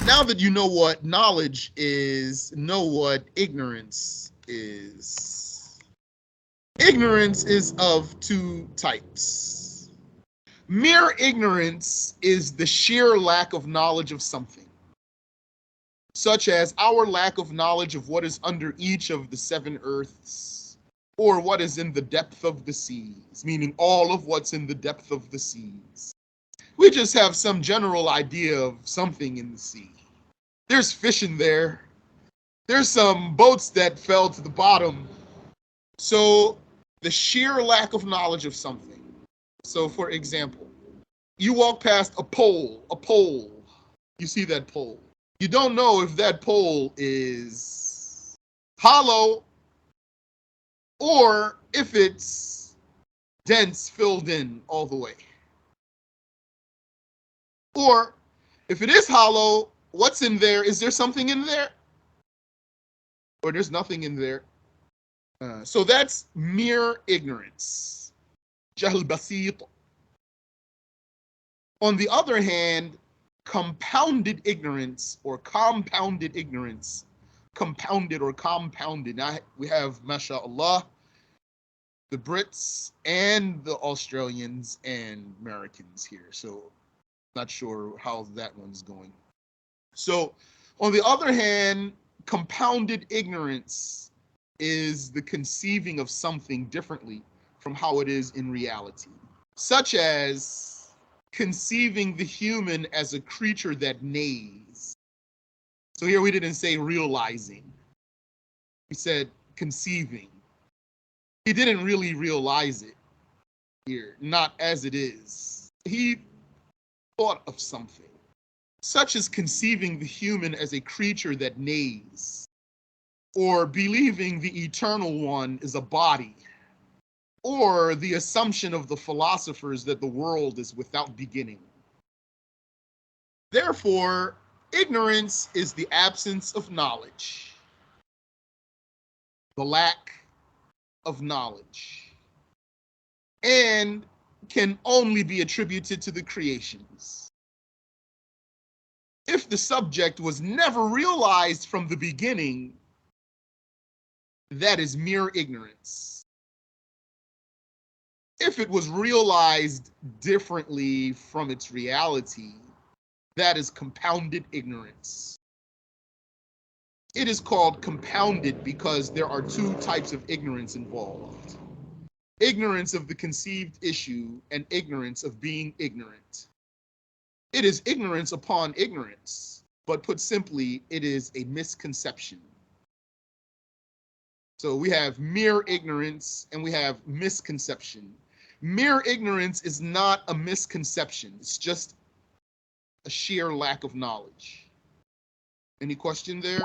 Now that you know what knowledge is, know what ignorance is. Ignorance is of two types. Mere ignorance is the sheer lack of knowledge of something, such as our lack of knowledge of what is under each of the seven earths, or what is in the depth of the seas, meaning all of what's in the depth of the seas. We just have some general idea of something in the sea. There's fish in there. There's some boats that fell to the bottom. So the sheer lack of knowledge of something. So for example, you walk past a pole. You see that pole. You don't know if that pole is hollow or if it's dense, filled in all the way. Or if it is hollow, what's in there? Is there something in there? Or there's nothing in there? So that's mere ignorance. Jahl basit. On the other hand, compounded ignorance or compounded ignorance, compounded or compounded. Now we have, mashallah, the Brits and the Australians and Americans here. So not sure how that one's going. So on the other hand, compounded ignorance is the conceiving of something differently from how it is in reality, such as conceiving the human as a creature that neighs. So here we didn't say realizing, we said conceiving. He didn't really realize it here, not as it is. He thought of something, such as conceiving the human as a creature that neighs, or believing the eternal one is a body, or the assumption of the philosophers that the world is without beginning. Therefore, ignorance is the absence of knowledge, the lack of knowledge, and can only be attributed to the creations. If the subject was never realized from the beginning, that is mere ignorance. If it was realized differently from its reality, that is compounded ignorance. It is called compounded because there are two types of ignorance involved: ignorance of the conceived issue and ignorance of being ignorant. It is ignorance upon ignorance, but put simply, it is a misconception. So we have mere ignorance and we have misconception. Mere ignorance is not a misconception. It's just a sheer lack of knowledge. Any question there?